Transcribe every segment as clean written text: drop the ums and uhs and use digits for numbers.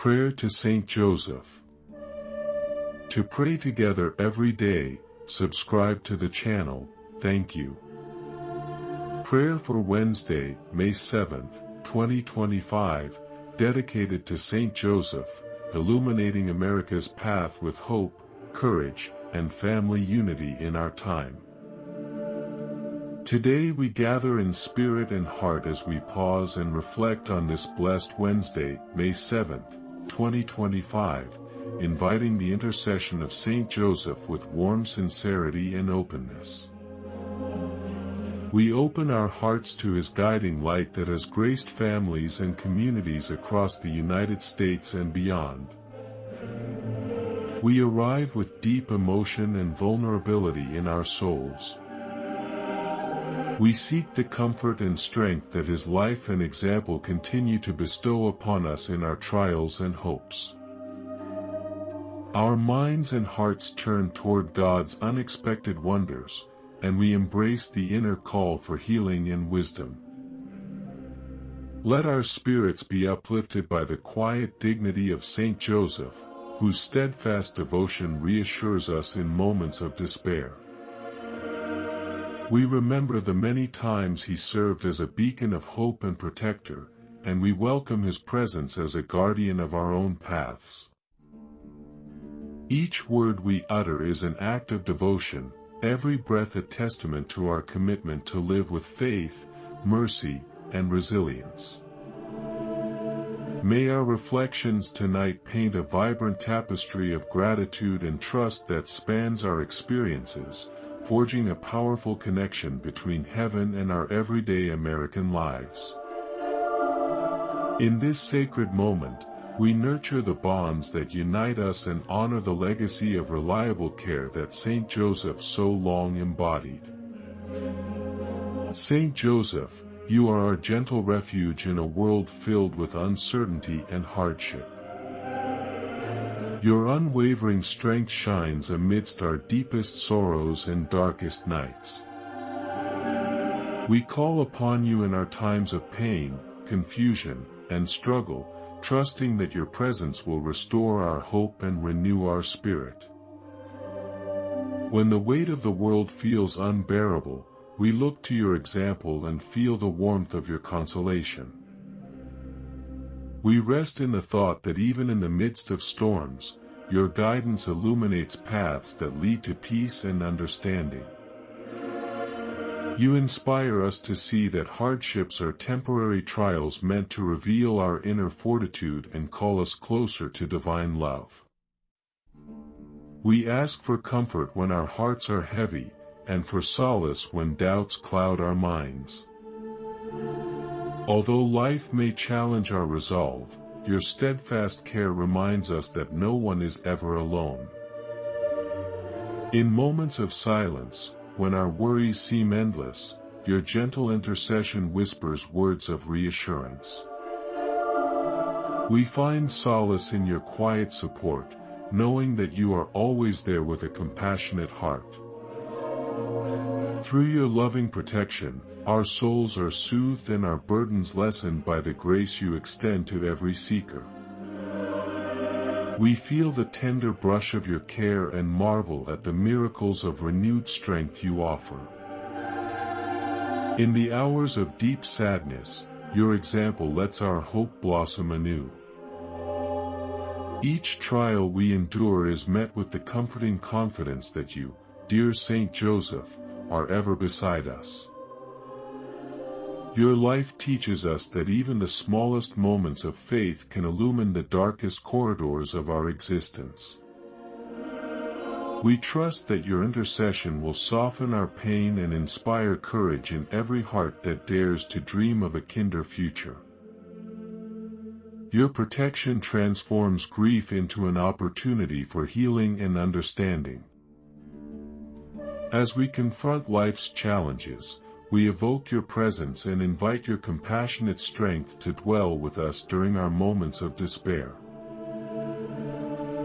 Prayer to Saint Joseph. To pray together every day, subscribe to the channel, thank you. Prayer for Wednesday, May 7, 2025, dedicated to Saint Joseph, illuminating America's path with hope, courage, and family unity in our time. Today we gather in spirit and heart as we pause and reflect on this blessed Wednesday, May 7, 2025, inviting the intercession of Saint Joseph with warm sincerity and openness. We open our hearts to his guiding light that has graced families and communities across the United States and beyond. We arrive with deep emotion and vulnerability in our souls. We seek the comfort and strength that his life and example continue to bestow upon us in our trials and hopes. Our minds and hearts turn toward God's unexpected wonders, and we embrace the inner call for healing and wisdom. Let our spirits be uplifted by the quiet dignity of Saint Joseph, whose steadfast devotion reassures us in moments of despair. We remember the many times he served as a beacon of hope and protector, and we welcome his presence as a guardian of our own paths. Each word we utter is an act of devotion, every breath a testament to our commitment to live with faith, mercy, and resilience. May our reflections tonight paint a vibrant tapestry of gratitude and trust that spans our experiences, forging a powerful connection between heaven and our everyday American lives. In this sacred moment, we nurture the bonds that unite us and honor the legacy of reliable care that Saint Joseph so long embodied. Saint Joseph, you are our gentle refuge in a world filled with uncertainty and hardship. Your unwavering strength shines amidst our deepest sorrows and darkest nights. We call upon you in our times of pain, confusion, and struggle, trusting that your presence will restore our hope and renew our spirit. When the weight of the world feels unbearable, we look to your example and feel the warmth of your consolation. We rest in the thought that even in the midst of storms, your guidance illuminates paths that lead to peace and understanding. You inspire us to see that hardships are temporary trials meant to reveal our inner fortitude and call us closer to divine love. We ask for comfort when our hearts are heavy, and for solace when doubts cloud our minds. Although life may challenge our resolve, your steadfast care reminds us that no one is ever alone. In moments of silence, when our worries seem endless, your gentle intercession whispers words of reassurance. We find solace in your quiet support, knowing that you are always there with a compassionate heart. Through your loving protection, our souls are soothed and our burdens lessened by the grace you extend to every seeker. We feel the tender brush of your care and marvel at the miracles of renewed strength you offer. In the hours of deep sadness, your example lets our hope blossom anew. Each trial we endure is met with the comforting confidence that you, dear Saint Joseph, are ever beside us. Your life teaches us that even the smallest moments of faith can illumine the darkest corridors of our existence. We trust that your intercession will soften our pain and inspire courage in every heart that dares to dream of a kinder future. Your protection transforms grief into an opportunity for healing and understanding. As we confront life's challenges, we evoke your presence and invite your compassionate strength to dwell with us during our moments of despair.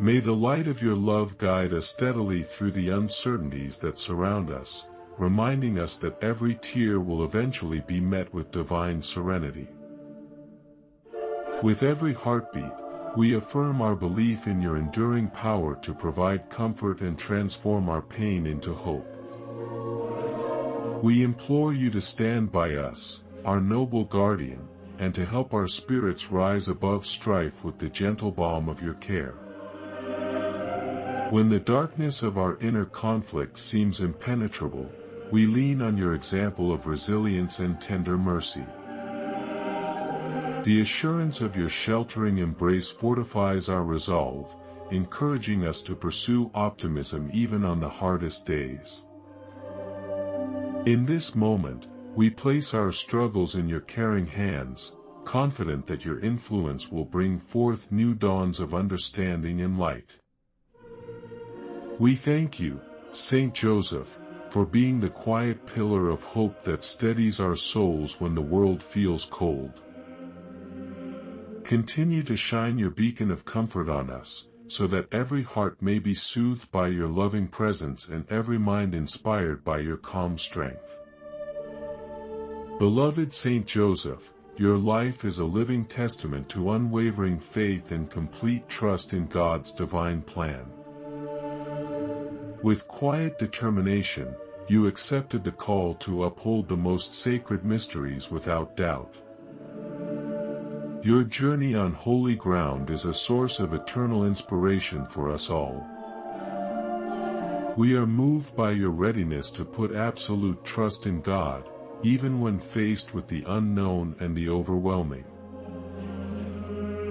May the light of your love guide us steadily through the uncertainties that surround us, reminding us that every tear will eventually be met with divine serenity. With every heartbeat, We affirm our belief in your enduring power to provide comfort and transform our pain into hope. We implore you to stand by us, our noble guardian, and to help our spirits rise above strife with the gentle balm of your care. When the darkness of our inner conflict seems impenetrable, we lean on your example of resilience and tender mercy. The assurance of your sheltering embrace fortifies our resolve, encouraging us to pursue optimism even on the hardest days. In this moment, we place our struggles in your caring hands, confident that your influence will bring forth new dawns of understanding and light. We thank you, Saint Joseph, for being the quiet pillar of hope that steadies our souls when the world feels cold. Continue to shine your beacon of comfort on us, so that every heart may be soothed by your loving presence and every mind inspired by your calm strength. Beloved Saint Joseph, your life is a living testament to unwavering faith and complete trust in God's divine plan. With quiet determination, you accepted the call to uphold the most sacred mysteries without doubt. Your journey on holy ground is a source of eternal inspiration for us all. We are moved by your readiness to put absolute trust in God, even when faced with the unknown and the overwhelming.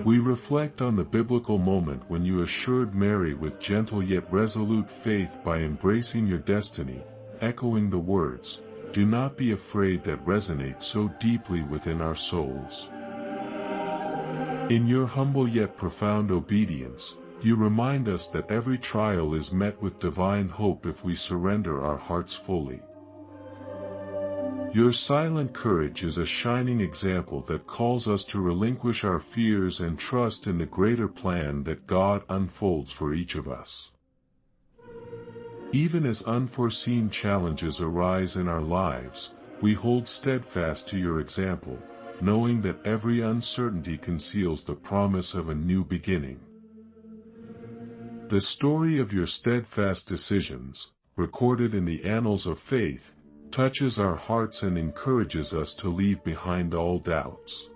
We reflect on the biblical moment when you assured Mary with gentle yet resolute faith by embracing your destiny, echoing the words, "Do not be afraid," that resonate so deeply within our souls. In your humble yet profound obedience, you remind us that every trial is met with divine hope if we surrender our hearts fully. Your silent courage is a shining example that calls us to relinquish our fears and trust in the greater plan that God unfolds for each of us. Even as unforeseen challenges arise in our lives, we hold steadfast to your example, knowing that every uncertainty conceals the promise of a new beginning. The story of your steadfast decisions, recorded in the annals of faith, touches our hearts and encourages us to leave behind all doubts.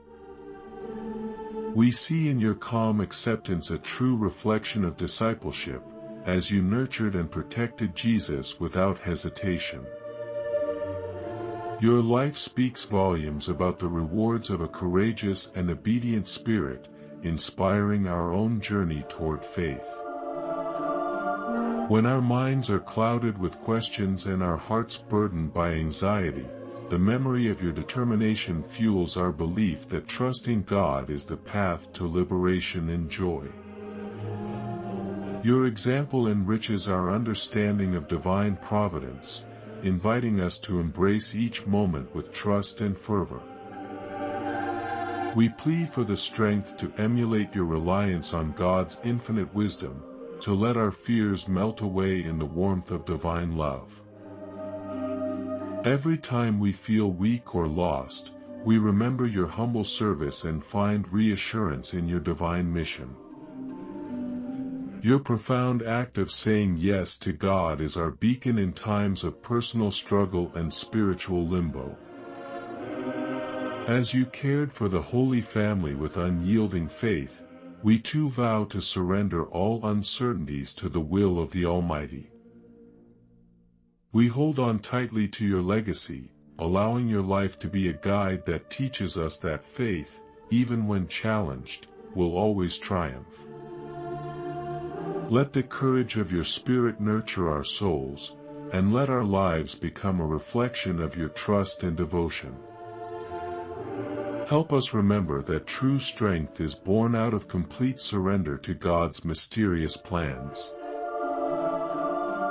We see in your calm acceptance a true reflection of discipleship, as you nurtured and protected Jesus without hesitation. Your life speaks volumes about the rewards of a courageous and obedient spirit, inspiring our own journey toward faith. When our minds are clouded with questions and our hearts burdened by anxiety, the memory of your determination fuels our belief that trusting God is the path to liberation and joy. Your example enriches our understanding of divine providence, inviting us to embrace each moment with trust and fervor. We plead for the strength to emulate your reliance on God's infinite wisdom, to let our fears melt away in the warmth of divine love. Every time we feel weak or lost, we remember your humble service and find reassurance in your divine mission. Your profound act of saying yes to God is our beacon in times of personal struggle and spiritual limbo. As you cared for the Holy Family with unyielding faith, we too vow to surrender all uncertainties to the will of the Almighty. We hold on tightly to your legacy, allowing your life to be a guide that teaches us that faith, even when challenged, will always triumph. Let the courage of your Spirit nurture our souls, and let our lives become a reflection of your trust and devotion. Help us remember that true strength is born out of complete surrender to God's mysterious plans.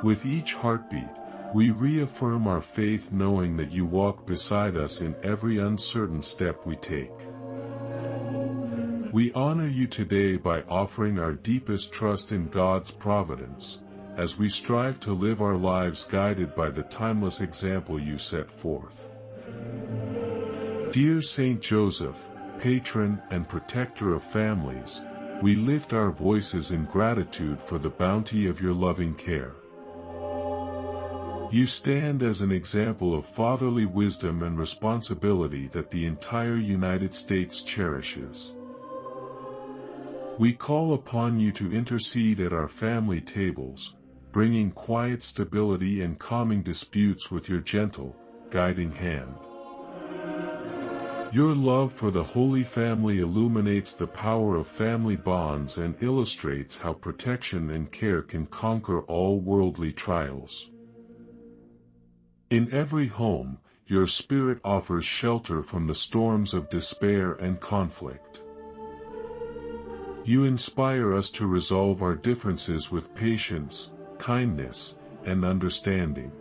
With each heartbeat, we reaffirm our faith, knowing that you walk beside us in every uncertain step we take. We honor you today by offering our deepest trust in God's providence, as we strive to live our lives guided by the timeless example you set forth. Dear Saint Joseph, patron and protector of families, We lift our voices in gratitude for the bounty of your loving care. You stand as an example of fatherly wisdom and responsibility that the entire United States cherishes. We call upon you to intercede at our family tables, bringing quiet stability and calming disputes with your gentle, guiding hand. Your love for the Holy Family illuminates the power of family bonds and illustrates how protection and care can conquer all worldly trials. In every home, your Spirit offers shelter from the storms of despair and conflict. You inspire us to resolve our differences with patience, kindness, and understanding.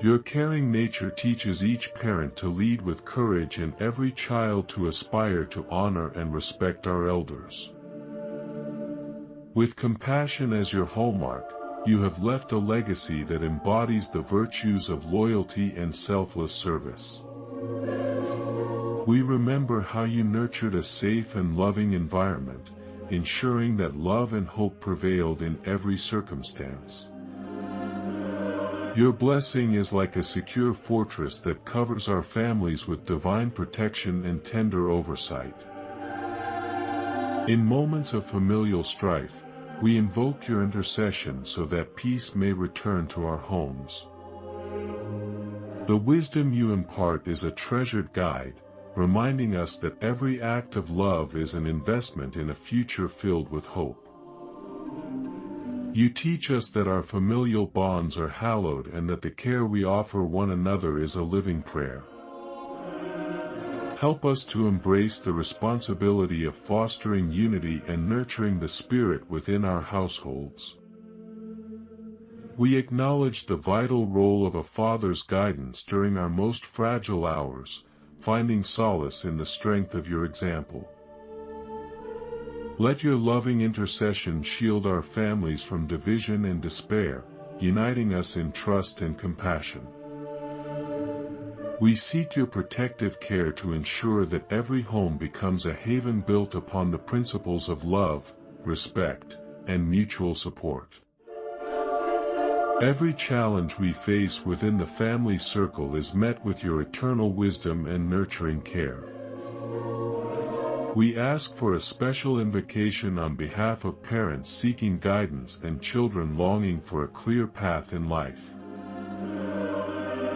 Your caring nature teaches each parent to lead with courage and every child to aspire to honor and respect our elders. With compassion as your hallmark, you have left a legacy that embodies the virtues of loyalty and selfless service. We remember how you nurtured a safe and loving environment, ensuring that love and hope prevailed in every circumstance. Your blessing is like a secure fortress that covers our families with divine protection and tender oversight. In moments of familial strife, we invoke your intercession so that peace may return to our homes. The wisdom you impart is a treasured guide, reminding us that every act of love is an investment in a future filled with hope. You teach us that our familial bonds are hallowed and that the care we offer one another is a living prayer. Help us to embrace the responsibility of fostering unity and nurturing the spirit within our households. We acknowledge the vital role of a father's guidance during our most fragile hours, finding solace in the strength of your example. Let your loving intercession shield our families from division and despair, uniting us in trust and compassion. We seek your protective care to ensure that every home becomes a haven built upon the principles of love, respect, and mutual support. Every challenge we face within the family circle is met with your eternal wisdom and nurturing care. We ask for a special invocation on behalf of parents seeking guidance and children longing for a clear path in life.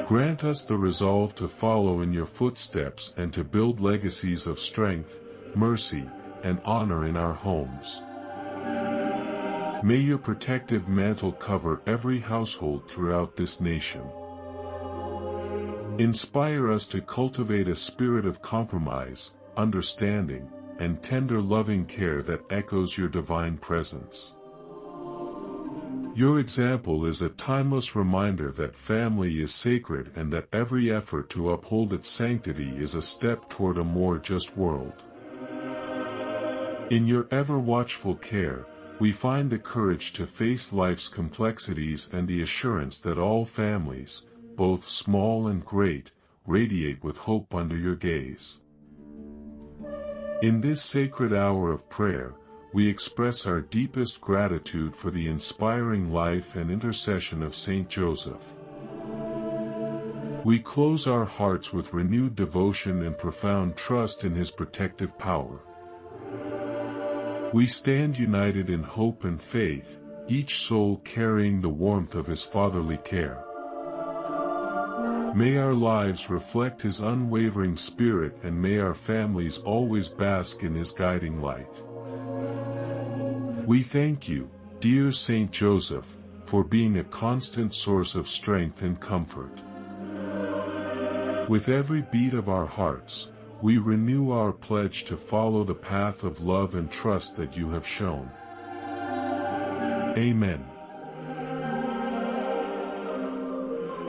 Grant us the resolve to follow in your footsteps and to build legacies of strength, mercy, and honor in our homes. May your protective mantle cover every household throughout this nation. Inspire us to cultivate a spirit of compromise, understanding, and tender loving care that echoes your divine presence. Your example is a timeless reminder that family is sacred and that every effort to uphold its sanctity is a step toward a more just world. In your ever-watchful care, we find the courage to face life's complexities and the assurance that all families, both small and great, radiate with hope under your gaze. In this sacred hour of prayer, we express our deepest gratitude for the inspiring life and intercession of Saint Joseph. We close our hearts with renewed devotion and profound trust in his protective power. We stand united in hope and faith, each soul carrying the warmth of his fatherly care. May our lives reflect his unwavering spirit and may our families always bask in his guiding light. We thank you, dear Saint Joseph, for being a constant source of strength and comfort. With every beat of our hearts, we renew our pledge to follow the path of love and trust that you have shown. Amen.